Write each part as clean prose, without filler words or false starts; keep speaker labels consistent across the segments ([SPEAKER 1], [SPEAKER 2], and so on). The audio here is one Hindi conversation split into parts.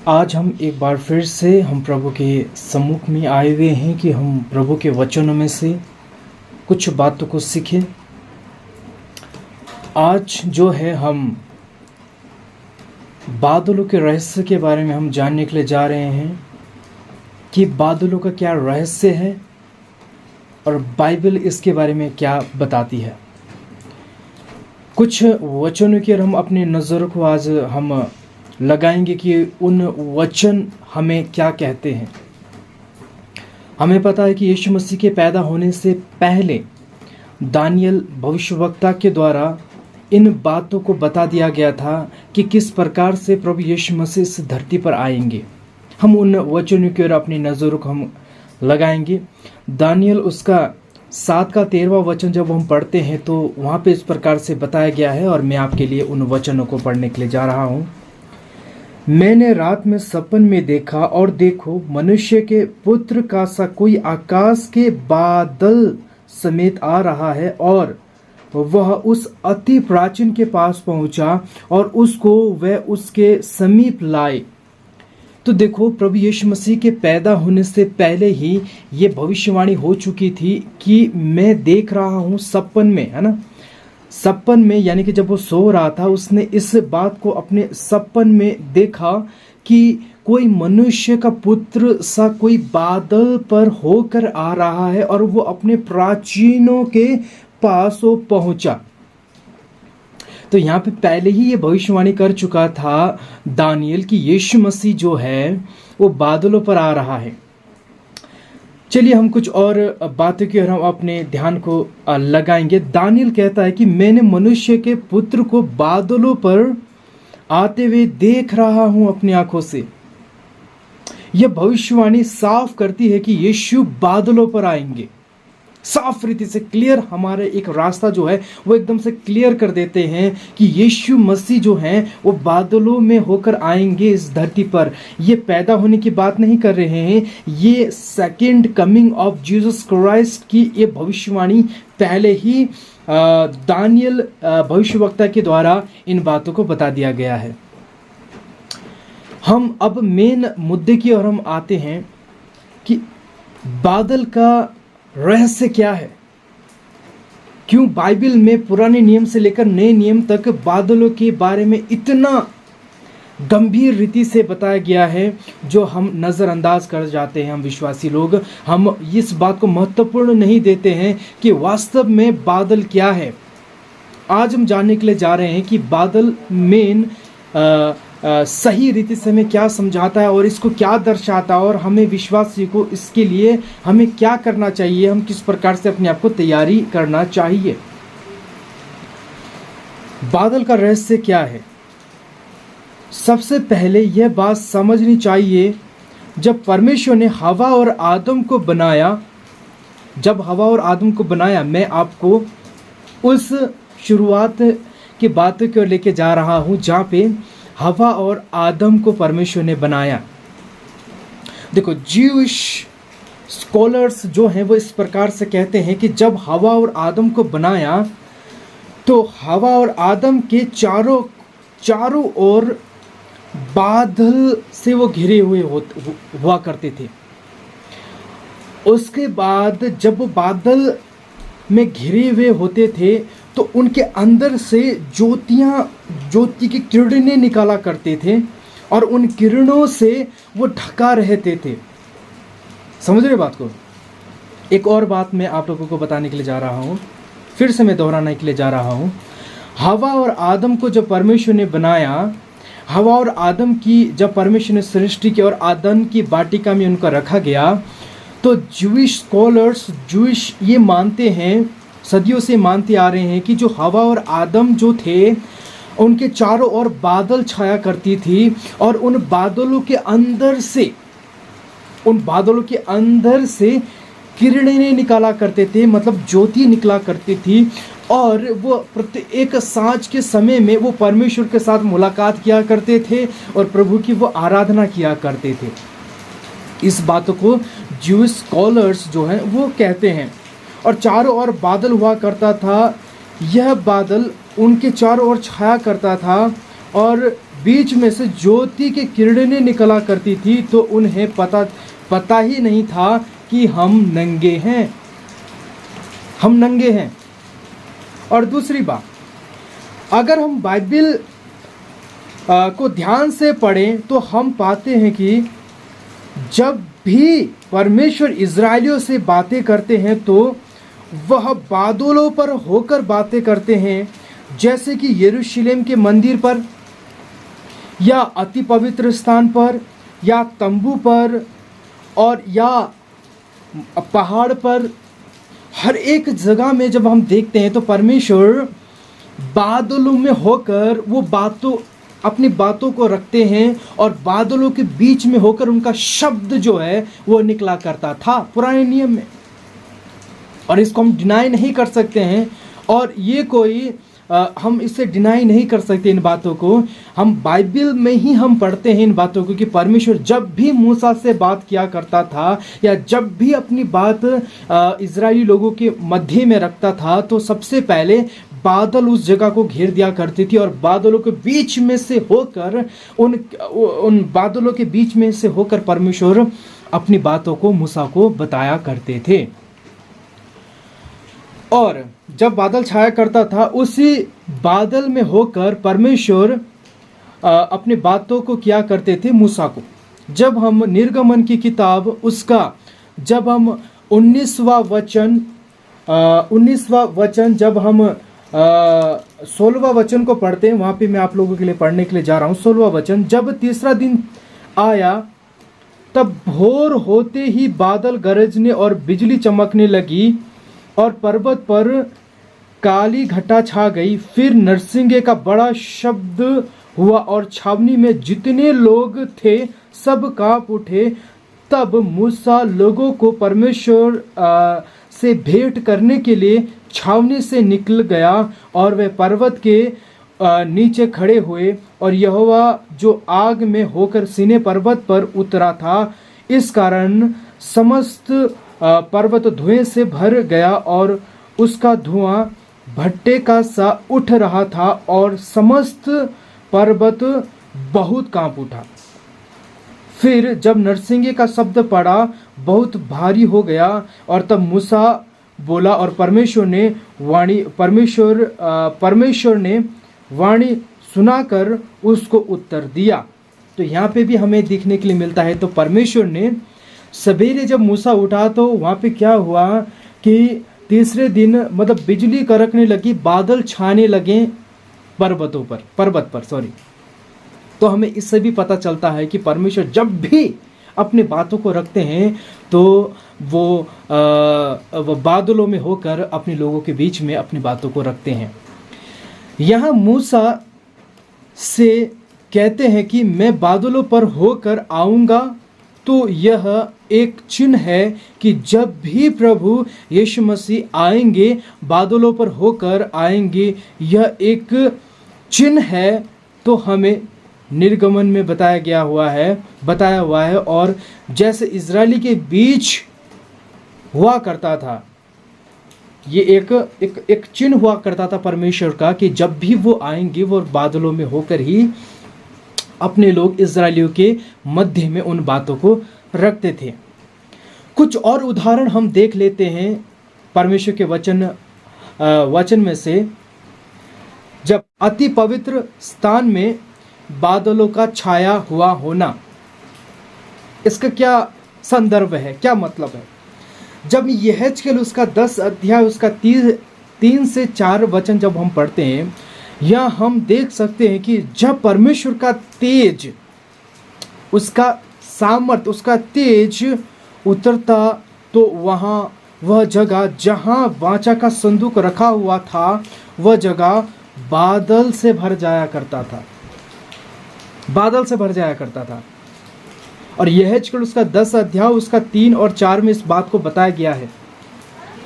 [SPEAKER 1] आज हम एक बार फिर से हम प्रभु के सम्मुख में आए हुए हैं कि हम प्रभु के वचनों में से कुछ बातों को सीखें। आज जो है हम बादलों के रहस्य के बारे में हम जानने के लिए जा रहे हैं कि बादलों का क्या रहस्य है और बाइबल इसके बारे में क्या बताती है। कुछ वचनों की हम अपनी नज़रों को आज हम लगाएंगे कि उन वचन हमें क्या कहते हैं। हमें पता है कि यीशु मसीह के पैदा होने से पहले दानियल भविष्यवक्ता के द्वारा इन बातों को बता दिया गया था कि किस प्रकार से प्रभु यीशु मसीह इस धरती पर आएंगे। हम उन वचनों की ओर अपनी नज़रों को हम लगाएंगे। दानियल उसका 7 का 13वां वचन जब हम पढ़ते हैं तो वहाँ पे इस प्रकार से बताया गया है और मैं आपके लिए उन वचनों को पढ़ने के लिए जा रहा हूँ। मैंने रात में सपन में देखा और देखो, मनुष्य के पुत्र का सा कोई आकाश के बादल समेत आ रहा है और वह उस अति प्राचीन के पास पहुंचा और उसको वह उसके समीप लाए। तो देखो, प्रभु यीशु मसीह के पैदा होने से पहले ही ये भविष्यवाणी हो चुकी थी कि मैं देख रहा हूँ सपन में, है ना। सपन में यानी कि जब वो सो रहा था उसने इस बात को अपने सपन में देखा कि कोई मनुष्य का पुत्र सा कोई बादल पर होकर आ रहा है और वो अपने प्राचीनों के पास वो पहुंचा। तो यहाँ पे पहले ही ये भविष्यवाणी कर चुका था दानियल कि यीशु मसीह जो है वो बादलों पर आ रहा है। चलिए हम कुछ और बातों की ओर हम अपने ध्यान को लगाएंगे। दानियल कहता है कि मैंने मनुष्य के पुत्र को बादलों पर आते हुए देख रहा हूं अपनी आंखों से। यह भविष्यवाणी साफ करती है कि यीशु बादलों पर आएंगे। साफ रीति से क्लियर हमारे एक रास्ता जो है वो एकदम से क्लियर कर देते हैं कि यीशु मसीह जो हैं वो बादलों में होकर आएंगे इस धरती पर। ये पैदा होने की बात नहीं कर रहे हैं, ये second coming of Jesus Christ की ये भविष्यवाणी पहले ही दानियल भविष्यवक्ता के द्वारा इन बातों को बता दिया गया है। हम अब मेन मुद्दे की ओर हम आते हैं कि बादल का रहस्य क्या है। क्यों बाइबल में पुराने नियम से लेकर नए नियम तक बादलों के बारे में इतना गंभीर रीति से बताया गया है जो हम नज़रअंदाज कर जाते हैं। हम विश्वासी लोग हम इस बात को महत्वपूर्ण नहीं देते हैं कि वास्तव में बादल क्या है। आज हम जानने के लिए जा रहे हैं कि बादल मेन सही रीति से हमें क्या समझाता है और इसको क्या दर्शाता है और हमें विश्वासी को इसके लिए हमें क्या करना चाहिए, हम किस प्रकार से अपने आप को तैयारी करना चाहिए। बादल का रहस्य क्या है? सबसे पहले यह बात समझनी चाहिए, जब परमेश्वर ने हवा और आदम को बनाया, मैं आपको उस शुरुआत की बातों को लेके जा रहा हूं जहां पे हवा और आदम को परमेश्वर ने बनाया। देखो, ज्यूइश स्कॉलर्स जो हैं वो इस प्रकार से कहते हैं कि जब हवा और आदम को बनाया तो हवा और आदम के चारों ओर बादल से वो घिरे हुए हुआ करते थे। उसके बाद जब वो बादल में घिरे हुए होते थे तो उनके अंदर से ज्योति की किरणें निकाला करते थे और उन किरणों से वो ढका रहते थे। समझ रहे बात को? एक और बात मैं आप लोगों को बताने के लिए जा रहा हूँ, फिर से मैं दोहराने के लिए जा रहा हूँ। हवा और आदम को जब परमेश्वर ने बनाया, हवा और आदम की जब परमेश्वर ने सृष्टि की और आदम की वाटिका में उनका रखा गया, तो ज्यूइश स्कॉलर्स ये मानते हैं, सदियों से मानते आ रहे हैं कि जो हवा और आदम जो थे उनके चारों ओर बादल छाया करती थी और उन बादलों के अंदर से किरणें निकाला करते थे, मतलब ज्योति निकला करती थी और वो प्रत्येक सांझ के समय में वो परमेश्वर के साथ मुलाकात किया करते थे और प्रभु की वो आराधना किया करते थे। इस बातों को ज्यूइश स्कॉलर्स जो हैं वो कहते हैं। और चारों ओर बादल हुआ करता था, यह बादल उनके चारों ओर छाया करता था और बीच में से ज्योति की किरणें निकला करती थी, तो उन्हें पता ही नहीं था कि हम नंगे हैं। और दूसरी बात, अगर हम बाइबल को ध्यान से पढ़ें तो हम पाते हैं कि जब भी परमेश्वर इज़राइलियों से बातें करते हैं तो वह बादलों पर होकर बातें करते हैं, जैसे कि यरूशलेम के मंदिर पर या अति पवित्र स्थान पर या तंबू पर और या पहाड़ पर। हर एक जगह में जब हम देखते हैं तो परमेश्वर बादलों में होकर वो अपनी बातों को रखते हैं और बादलों के बीच में होकर उनका शब्द जो है वो निकला करता था पुराने नियम में, और इसको हम डिनाई नहीं कर सकते हैं। और ये कोई हम इससे डिनाई नहीं कर सकते इन बातों को। हम बाइबल में ही हम पढ़ते हैं इन बातों को कि परमेश्वर जब भी मूसा से बात किया करता था या जब भी अपनी बात इजरायली लोगों के मध्य में रखता था तो सबसे पहले बादल उस जगह को घेर दिया करती थी और बादलों के बीच में से होकर उन बादलों के बीच में से होकर परमेश्वर अपनी बातों को मूसा को बताया करते थे। और जब बादल छाया करता था उसी बादल में होकर परमेश्वर अपनी बातों को किया करते थे मूसा को। जब हम निर्गमन की किताब उसका जब हम 19वां वचन जब हम 16वां वचन को पढ़ते हैं, वहाँ पे मैं आप लोगों के लिए पढ़ने के लिए जा रहा हूँ। 16वां वचन, जब तीसरा दिन आया तब भोर होते ही बादल गरजने और बिजली चमकने लगी और पर्वत पर काली घटा छा गई। फिर नरसिंगे का बड़ा शब्द हुआ और छावनी में जितने लोग थे सब कांप उठे। तब मूसा लोगों को परमेश्वर से भेंट करने के लिए छावनी से निकल गया और वे पर्वत के नीचे खड़े हुए, और यहोवा जो आग में होकर सीने पर्वत पर उतरा था, इस कारण समस्त पर्वत धुएं से भर गया और उसका धुआं भट्टे का सा उठ रहा था और समस्त पर्वत बहुत कांप उठा। फिर जब नरसिंगे का शब्द पड़ा बहुत भारी हो गया और तब मूसा बोला और परमेश्वर ने वाणी सुनाकर उसको उत्तर दिया। तो यहाँ पे भी हमें देखने के लिए मिलता है, तो परमेश्वर ने सवेरे जब मूसा उठा तो वहाँ पे क्या हुआ कि तीसरे दिन मतलब बिजली कड़कने लगी, बादल छाने लगे पर्वत पर। तो हमें इससे भी पता चलता है कि परमेश्वर जब भी अपने बातों को रखते हैं तो वो बादलों में होकर अपने लोगों के बीच में अपनी बातों को रखते हैं। यहाँ मूसा से कहते हैं कि मैं बादलों पर होकर आऊँगा, तो यह एक चिन्ह है कि जब भी प्रभु यीशु मसीह आएंगे बादलों पर होकर आएंगे, यह एक चिन्ह है। तो हमें निर्गमन में बताया हुआ है और जैसे इजरायली के बीच हुआ करता था, ये एक चिन्ह हुआ करता था परमेश्वर का कि जब भी वो आएंगे वो बादलों में होकर ही अपने लोग इजरायलियों के मध्य में उन बातों को रखते थे। कुछ और उदाहरण हम देख लेते हैं परमेश्वर के वचन में से। जब अति पवित्र स्थान में बादलों का छाया हुआ होना, इसका क्या संदर्भ है, क्या मतलब है? जब यहेजकेल उसका 10 अध्याय उसका 3 से 4 वचन जब हम पढ़ते हैं, यहाँ हम देख सकते हैं कि जब परमेश्वर का तेज, उसका सामर्थ, उसका तेज उतरता तो वहाँ वह जगह जहाँ वाचा का संदूक रखा हुआ था वह जगह बादल से भर जाया करता था। और यहेजकेल उसका 10 अध्याय उसका 3 और 4 में इस बात को बताया गया है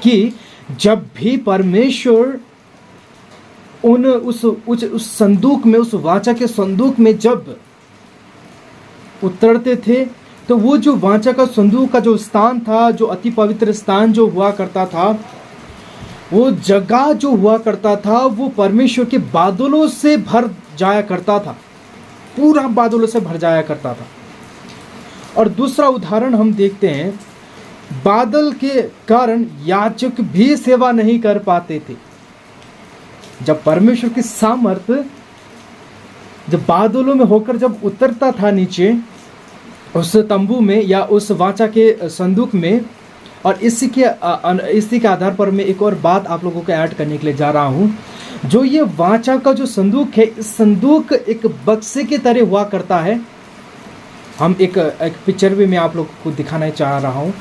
[SPEAKER 1] कि जब भी परमेश्वर उस संदूक में, उस वाचा के संदूक में जब उतरते थे तो वो जो वाचा का संदूक का जो स्थान था, जो अति पवित्र स्थान जो हुआ करता था, वो जगह जो हुआ करता था वो परमेश्वर के बादलों से भर जाया करता था। पूरा बादलों से भर जाया करता था। और दूसरा उदाहरण हम देखते हैं, बादल के कारण याजक भी सेवा नहीं कर पाते थे। जब परमेश्वर की सामर्थ जब बादलों में होकर जब उतरता था नीचे उस तंबू में या उस वाचा के संदूक में, और इसी के आधार पर मैं एक और बात आप लोगों को ऐड करने के लिए जा रहा हूँ। जो ये वाचा का जो संदूक है, इस संदूक एक बक्से की तरह हुआ करता है। हम एक पिक्चर भी मैं आप लोगों को दिखाना चाह रहा हूँ।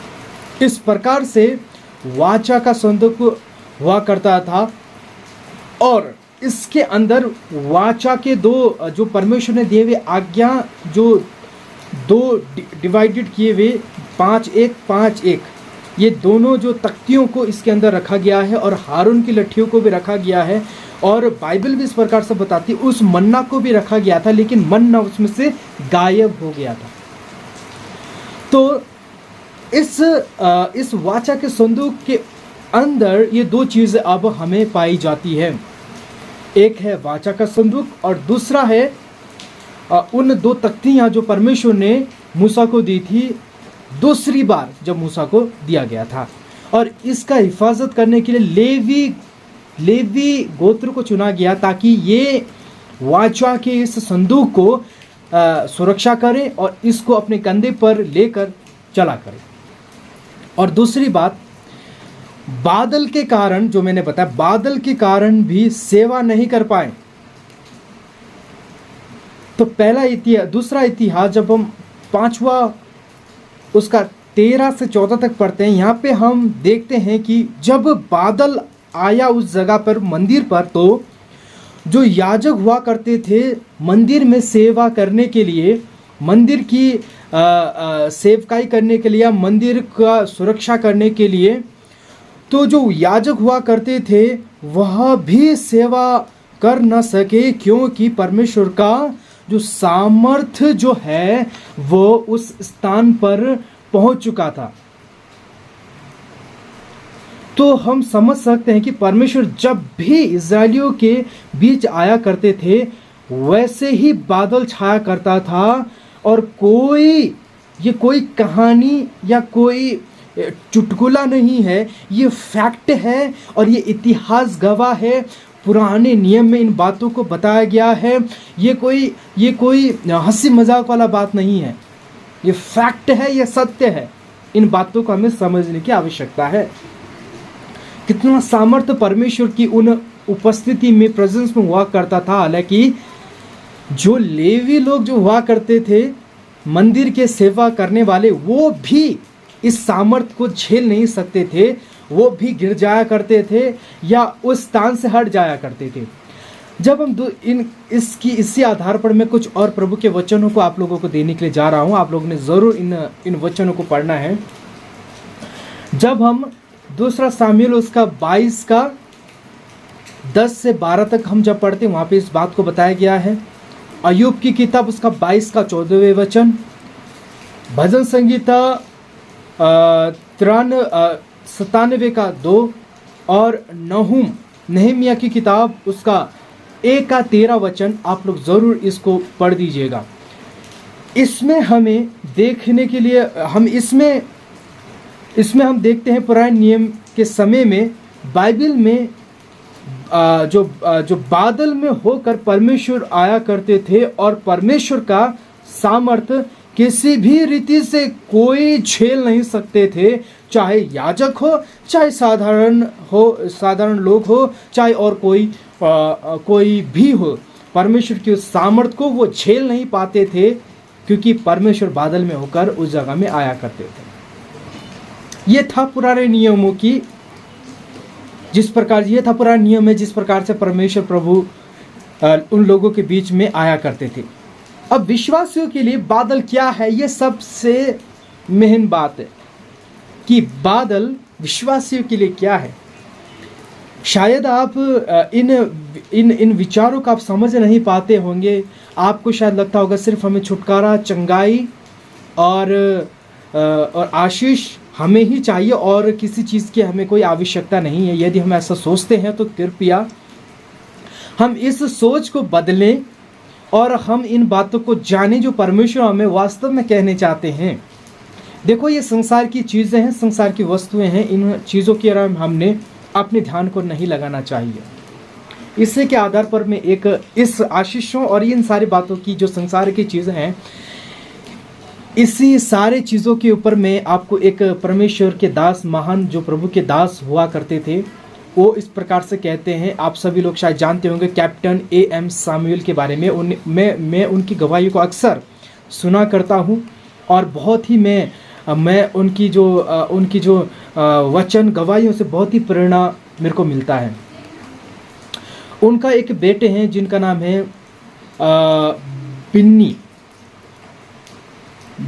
[SPEAKER 1] इस प्रकार से वाचा का संदूक हुआ करता था, और इसके अंदर वाचा के दो जो परमेश्वर ने दिए हुए आज्ञा, जो दो डिवाइडेड किए हुए 5:1 5:1, ये दोनों जो तख्तियों को इसके अंदर रखा गया है, और हारून की लट्ठियों को भी रखा गया है। और बाइबल भी इस प्रकार से बताती है, उस मन्ना को भी रखा गया था, लेकिन मन्ना उसमें से गायब हो गया था। तो इस वाचा के संदूक के अंदर ये दो चीज़ें अब हमें पाई जाती है। एक है वाचा का संदूक, और दूसरा है उन दो तख्तियाँ जो परमेश्वर ने मूसा को दी थी दूसरी बार जब मूसा को दिया गया था। और इसका हिफाजत करने के लिए लेवी गोत्र को चुना गया, ताकि ये वाचा के इस संदूक को सुरक्षा करें और इसको अपने कंधे पर लेकर चला करें। और दूसरी बात, बादल के कारण, जो मैंने बताया, बादल के कारण भी सेवा नहीं कर पाए। तो दूसरा इतिहास जब हम 5वां उसका 13 से 14 तक पढ़ते हैं, यहाँ पे हम देखते हैं कि जब बादल आया उस जगह पर, मंदिर पर, तो जो याजक हुआ करते थे मंदिर में सेवा करने के लिए, मंदिर की सेवकाई करने के लिए, मंदिर का सुरक्षा करने के लिए, तो जो याजक हुआ करते थे वह भी सेवा कर न सके, क्योंकि परमेश्वर का जो सामर्थ्य जो है वो उस स्थान पर पहुंच चुका था। तो हम समझ सकते हैं कि परमेश्वर जब भी इस्राएलियों के बीच आया करते थे वैसे ही बादल छाया करता था, और ये कोई कहानी या कोई चुटकुला नहीं है, ये फैक्ट है और ये इतिहास गवाह है। पुराने नियम में इन बातों को बताया गया है। ये कोई हंसी मजाक वाला बात नहीं है, ये फैक्ट है, ये सत्य है। इन बातों को हमें समझने की आवश्यकता है। कितना सामर्थ्य परमेश्वर की उन उपस्थिति में, प्रेजेंस में हुआ करता था। हालांकि जो लेवी लोग जो हुआ करते थे मंदिर के सेवा करने वाले, वो भी इस सामर्थ्य को झेल नहीं सकते थे, वो भी गिर जाया करते थे या उस स्थान से हट जाया करते थे। जब हम इसी आधार पर मैं कुछ और प्रभु के वचनों को आप लोगों को देने के लिए जा रहा हूं। आप लोगों ने ज़रूर इन वचनों को पढ़ना है। जब हम दूसरा सामुएल उसका 22 का 10 से 12 तक हम जब पढ़ते हैं, वहाँ पे इस बात को बताया गया है। अय्यूब की किताब उसका 22 का 14वें वचन, भजन संगीता 97 का 2, और नहूमिया की किताब उसका 1 का 13 वचन, आप लोग ज़रूर इसको पढ़ दीजिएगा। इसमें हमें देखने के लिए इसमें हम देखते हैं पुराने नियम के समय में बाइबल में जो बादल में होकर परमेश्वर आया करते थे, और परमेश्वर का सामर्थ्य किसी भी रीति से कोई झेल नहीं सकते थे। चाहे याजक हो, चाहे साधारण लोग हो, चाहे और कोई भी हो, परमेश्वर की उस सामर्थ्य को वो झेल नहीं पाते थे, क्योंकि परमेश्वर बादल में होकर उस जगह में आया करते थे। ये था पुराने नियमों की ये था पुराना नियम है जिस प्रकार से परमेश्वर प्रभु उन लोगों के बीच में आया करते थे। अब विश्वासियों के लिए बादल क्या है, ये सबसे मेन बात है कि बादल विश्वासियों के लिए क्या है। शायद आप इन विचारों को आप समझ नहीं पाते होंगे। आपको शायद लगता होगा सिर्फ हमें छुटकारा, चंगाई और आशीष हमें ही चाहिए और किसी चीज़ की हमें कोई आवश्यकता नहीं है। यदि हम ऐसा सोचते हैं तो कृपया हम इस सोच को बदलें और हम इन बातों को जाने जो परमेश्वर हमें वास्तव में कहने चाहते हैं। देखो, ये संसार की चीज़ें हैं, संसार की वस्तुएं हैं, इन चीज़ों की तरफ हमने अपने ध्यान को नहीं लगाना चाहिए। इसी के आधार पर मैं इस आशीषों और इन सारी बातों की जो संसार की चीज़ें हैं, इसी सारे चीज़ों के ऊपर मैं आपको एक परमेश्वर के दास, महान जो प्रभु के दास हुआ करते थे, वो इस प्रकार से कहते हैं। आप सभी लोग शायद जानते होंगे कैप्टन A.M. सामुएल के बारे में। मैं उनकी गवाही को अक्सर सुना करता हूँ और बहुत ही मैं उनकी जो वचन गवाहियों से बहुत ही प्रेरणा मेरे को मिलता है। उनका एक बेटे हैं जिनका नाम है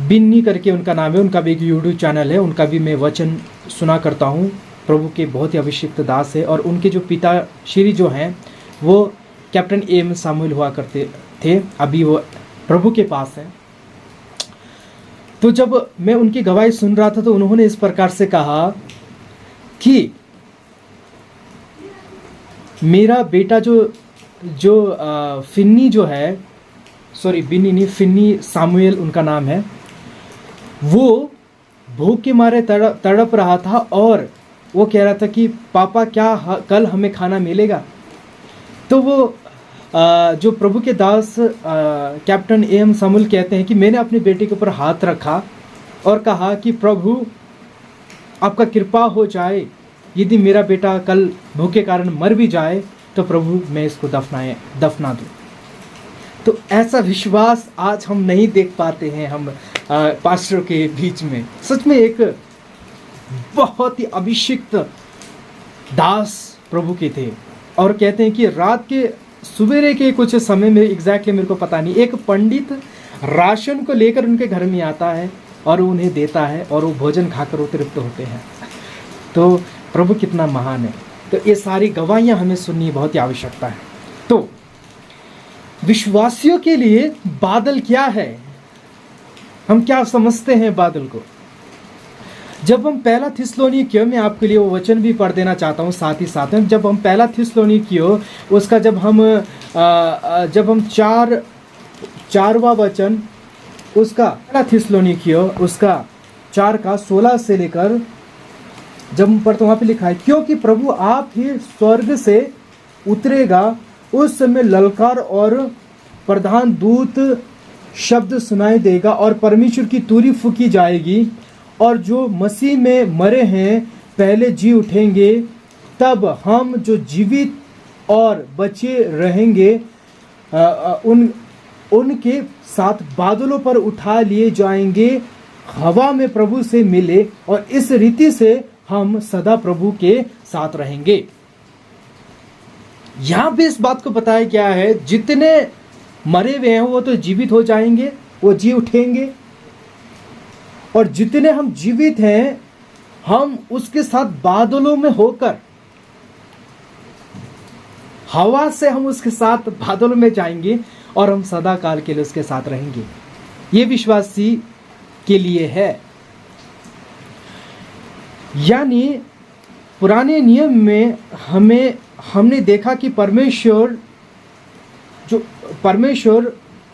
[SPEAKER 1] बिन्नी करके उनका नाम है। उनका भी एक यूट्यूब चैनल है, उनका भी मैं वचन सुना करता हूँ। प्रभु के बहुत ही अभिषिक्त दास है और उनके जो पिता श्री जो हैं वो कैप्टन A.M. सामुएल हुआ करते थे। अभी वो प्रभु के पास है। तो जब मैं उनकी गवाही सुन रहा था तो उन्होंने इस प्रकार से कहा कि मेरा बेटा फिन्नी जो है, सॉरी बिन्नी नहीं, फिन्नी सामुएल उनका नाम है, वो भूख के मारे तड़प रहा था और वो कह रहा था कि पापा क्या कल हमें खाना मिलेगा। तो वो जो प्रभु के दास कैप्टन A.M. सामुएल कहते हैं कि मैंने अपने बेटे के ऊपर हाथ रखा और कहा कि प्रभु आपका कृपा हो जाए, यदि मेरा बेटा कल भूख के कारण मर भी जाए तो प्रभु मैं इसको दफना दूँ। तो ऐसा विश्वास आज हम नहीं देख पाते हैं हम पास्टरों के बीच में। सच में एक बहुत ही अभिषिक्त दास प्रभु के थे। और कहते हैं कि रात के सवेरे के कुछ समय में, एग्जैक्टली मेरे को पता नहीं, एक पंडित राशन को लेकर उनके घर में आता है और उन्हें देता है और वो भोजन खाकर वो तृप्त होते हैं। तो प्रभु कितना महान है। तो ये सारी गवाहियाँ हमें सुननी बहुत ही आवश्यकता है। तो विश्वासियों के लिए बादल क्या है, हम क्या समझते हैं बादल को? जब हम पहला थिस्सलुनीकियों में आपके लिए वो वचन भी पढ़ देना चाहता हूँ साथ ही साथ में, जब हम पहला थिस्सलुनीकियों उसका जब हम चारवा वचन उसका, पहला थिस्सलुनीकियों उसका 4:16 से लेकर जब हम पढ़ते वहाँ पे लिखा है, क्योंकि प्रभु आप ही स्वर्ग से उतरेगा, उस समय ललकार और प्रधान दूत शब्द सुनाई देगा और परमेश्वर की तुरी फूकी जाएगी और जो मसीह में मरे हैं पहले जी उठेंगे। तब हम जो जीवित और बचे रहेंगे उनके साथ बादलों पर उठा लिए जाएंगे, हवा में प्रभु से मिले और इस रीति से हम सदा प्रभु के साथ रहेंगे। यहां पे इस बात को बताया गया है, जितने मरे हुए हैं वो तो जीवित हो जाएंगे, वो जी उठेंगे, और जितने हम जीवित हैं हम उसके साथ बादलों में होकर, हवा से हम उसके साथ बादलों में जाएंगे और हम सदा काल के लिए उसके साथ रहेंगे। ये विश्वासी के लिए है। यानी पुराने नियम में हमने देखा कि परमेश्वर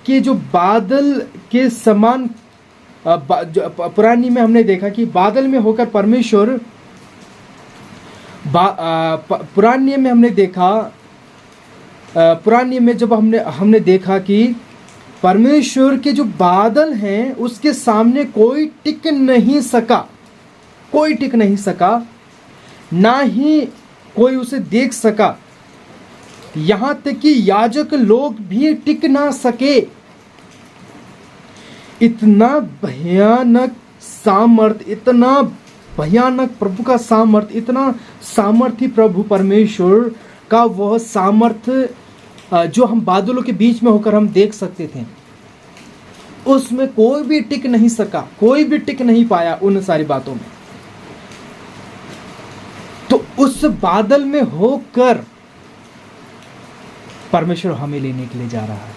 [SPEAKER 1] के जो बादल के समान, पुरानी में हमने देखा कि बादल में होकर परमेश्वर, पुरानी में हमने देखा, पुरानी में जब हमने देखा कि परमेश्वर के जो बादल हैं उसके सामने कोई टिक नहीं सका, ना ही कोई उसे देख सका, यहां तक कि याजक लोग भी टिक ना सके। इतना भयानक सामर्थ, इतना भयानक प्रभु का सामर्थ, इतना सामर्थी प्रभु परमेश्वर का वह सामर्थ जो हम बादलों के बीच में होकर हम देख सकते थे, उसमें कोई भी टिक नहीं सका, कोई भी टिक नहीं पाया उन सारी बातों में। तो उस बादल में होकर परमेश्वर हमें लेने के लिए जा रहा है।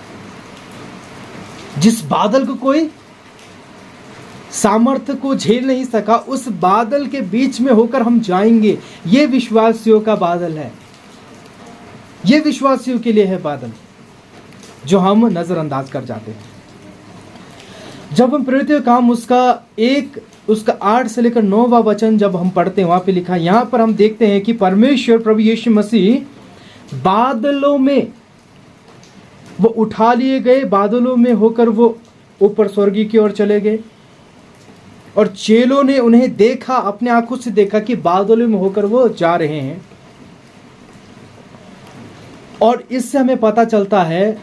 [SPEAKER 1] जिस बादल को कोई सामर्थ्य को झेल नहीं सका, उस बादल के बीच में होकर हम जाएंगे। ये विश्वासियों का बादल है, ये विश्वासियों के लिए है बादल। जो हम नज़रअंदाज कर जाते हैं। जब हम प्रेरितों का काम उसका 8 से लेकर 9वां वचन जब हम पढ़ते हैं, वहां पे लिखा, यहां पर हम देखते हैं कि परमेश्वर प्रभु यीशु मसीह बादलों में वो उठा लिए गए, बादलों में होकर वो ऊपर स्वर्ग की ओर चले गए, और चेलों ने उन्हें देखा, अपने आंखों से देखा कि बादलों में होकर वो जा रहे हैं। और इससे हमें पता चलता है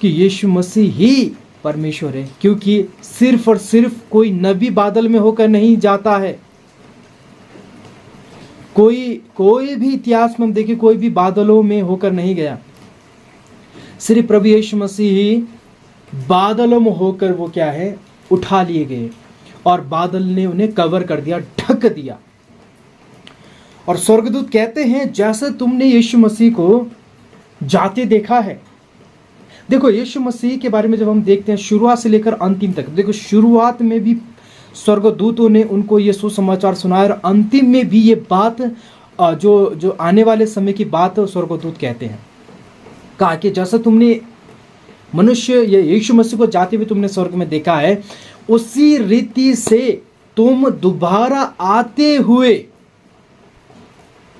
[SPEAKER 1] कि यीशु मसीह ही परमेश्वर है, क्योंकि सिर्फ और सिर्फ कोई नबी बादल में होकर नहीं जाता है। कोई भी इतिहास में हम देखिए, कोई भी बादलों में होकर नहीं गया। सिर्फ प्रभु यीशु मसीह ही बादलों में होकर वो क्या है, उठा लिए गए, और बादल ने उन्हें कवर कर दिया, ढक दिया। और स्वर्गदूत कहते हैं, जैसे तुमने यीशु मसीह को जाते देखा है। देखो, यीशु मसीह के बारे में जब हम देखते हैं शुरुआत से लेकर अंतिम तक, देखो शुरुआत में भी स्वर्गदूतों ने उनको ये सुसमाचार सुनाया, और अंतिम में भी ये बात जो आने वाले समय की बात स्वर्गदूत कहते हैं, कहा कि जैसा तुमने मनुष्य ये यीशु मसीह को जाते हुए तुमने स्वर्ग में देखा है, उसी रीति से तुम दोबारा आते हुए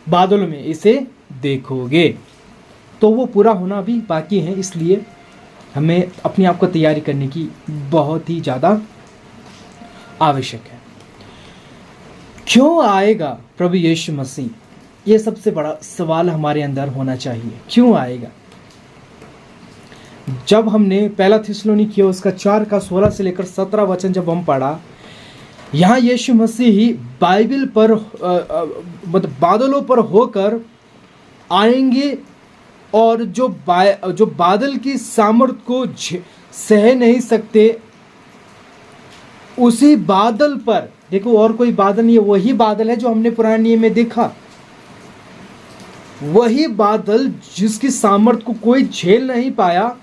[SPEAKER 1] बादलों में इसे देखोगे। तो वो पूरा होना अभी बाकी है, इसलिए हमें अपने आप को तैयारी करने की बहुत ही ज़्यादा आवश्यक है। क्यों आएगा प्रभु यीशु मसीह? ये सबसे बड़ा सवाल हमारे अंदर होना चाहिए। क्यों आएगा? जब हमने पहला थिस्सलुनीकियों उसका 4 का 16 से लेकर 17 वचन जब हम पढ़ा, यहाँ यीशु मसीह ही बाइबल पर मतलब बादलों पर होकर आएंगे, और जो बादल की सामर्थ को सह नहीं सकते, उसी बादल पर, देखो और कोई बादल नहीं है, वही बादल है जो हमने पुराने नियम में देखा। वही बादल जिसकी सामर्थ को कोई झेल नहीं पाया,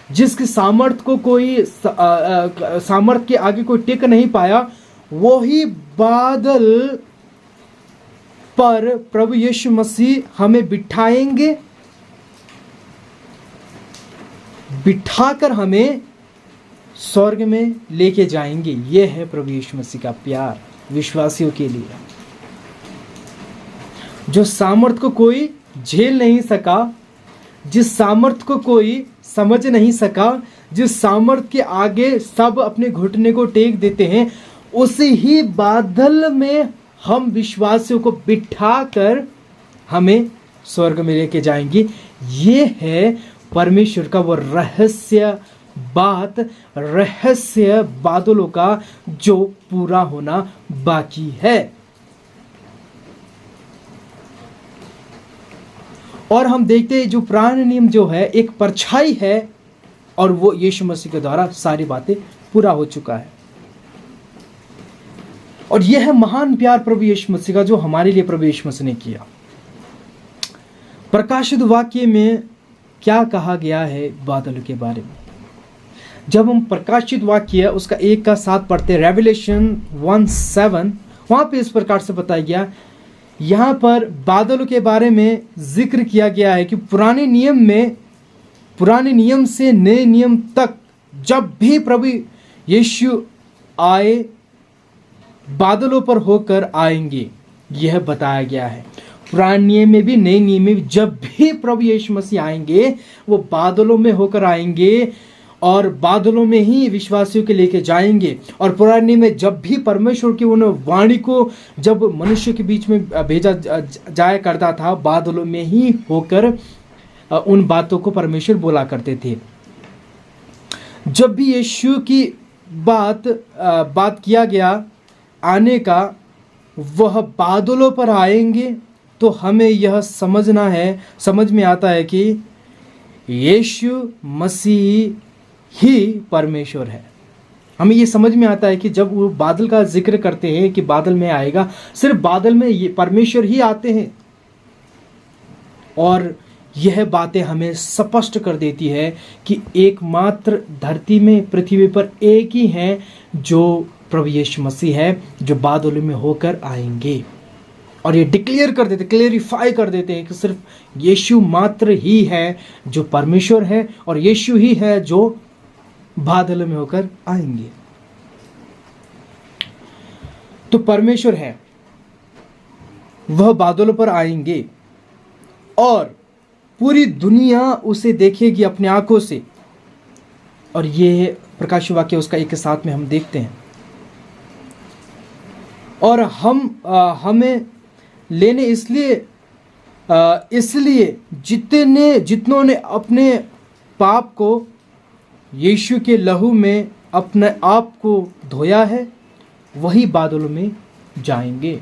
[SPEAKER 1] जिसकी सामर्थ को कोई सामर्थ के आगे कोई टिक नहीं पाया, वही बादल पर प्रभु यीशु मसीह हमें बिठाकर हमें स्वर्ग में लेके जाएंगे। यह है प्रभु यीशु मसीह का प्यार विश्वासियों के लिए। जो सामर्थ को कोई झेल नहीं सका, जिस सामर्थ को कोई समझ नहीं सका, जिस सामर्थ के आगे सब अपने घुटने को टेक देते हैं, उसी ही बादल में हम विश्वासियों को बिठाकर हमें स्वर्ग में लेके जाएंगे। ये है परमेश्वर का वो रहस्य बादलों का जो पूरा होना बाकी है। और हम देखते हैं जो पुराना नियम जो है एक परछाई है, और वो यीशु मसीह के द्वारा सारी बातें पूरा हो चुका है। और यह है महान प्यार प्रभु यीशु मसीह का जो हमारे लिए प्रभु यीशु मसीह ने किया। प्रकाशित वाक्य में क्या कहा गया है बादल के बारे में? जब हम प्रकाशित वाक्य उसका 1 का 7 पढ़ते, रेवलेशन 1:7, वहां पे इस प्रकार से बताया गया, यहाँ पर बादलों के बारे में जिक्र किया गया है कि पुराने नियम से नए नियम तक जब भी प्रभु यीशु आए, बादलों पर होकर आएंगे। यह बताया गया है पुराने नियम में भी नए नियम में भी, जब भी प्रभु यीशु मसीह आएंगे वो बादलों में होकर आएंगे, और बादलों में ही विश्वासियों के लेके जाएंगे। और पुराने में जब भी परमेश्वर की उन वाणी को जब मनुष्य के बीच में भेजा जाया करता था, बादलों में ही होकर उन बातों को परमेश्वर बोला करते थे। जब भी यीशु की बात किया गया आने का, वह बादलों पर आएंगे, तो हमें यह समझ में आता है कि यीशु मसीह ही परमेश्वर है। हमें ये समझ में आता है कि जब वो बादल का जिक्र करते हैं कि बादल में आएगा, सिर्फ बादल में ये परमेश्वर ही आते हैं। और यह बातें हमें स्पष्ट कर देती है कि एकमात्र धरती में, पृथ्वी पर एक ही है जो प्रभु यीशु मसीह है, जो बादलों में होकर आएंगे। और ये डिक्लेयर कर देते, क्लेरिफाई कर देते हैं कि सिर्फ यीशु मात्र ही है जो परमेश्वर है और यीशु ही है जो बादल में होकर आएंगे। तो परमेश्वर है, वह बादलों पर आएंगे और पूरी दुनिया उसे देखेगी अपनी आंखों से। और ये प्रकाश वाक्य उसका एक साथ में हम देखते हैं। और हमें लेने इसलिए जितनों ने अपने पाप को यीशु के लहू में अपने आप को धोया है, वही बादलों में जाएंगे।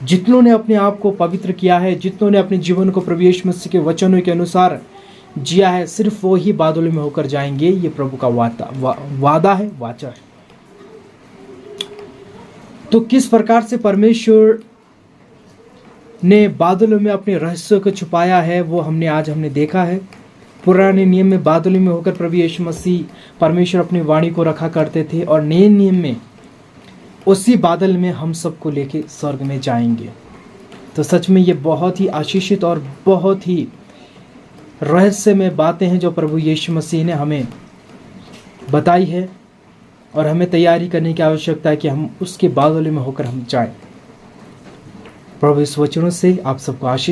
[SPEAKER 1] जितनों ने अपने आप को पवित्र किया है, जितनों ने अपने जीवन को प्रभु यीशु मसीह के वचनों के अनुसार जिया है, सिर्फ वो ही बादलों में होकर जाएंगे। ये प्रभु का वादा है, वाचा है। तो किस प्रकार से परमेश्वर ने बादलों में अपने रहस्यों को छुपाया है, वो हमने देखा है। पुराने नियम में बादलों में होकर प्रभु यीशु मसीह परमेश्वर अपनी वाणी को रखा करते थे, और नए नियम में उसी बादल में हम सबको लेके स्वर्ग में जाएंगे। तो सच में ये बहुत ही आशीषित और बहुत ही रहस्यमय बातें हैं जो प्रभु यीशु मसीह ने हमें बताई है, और हमें तैयारी करने की आवश्यकता है कि हम उसके बादलों में होकर हम जाएं। प्रभु इस वचनों से आप सबको आशीष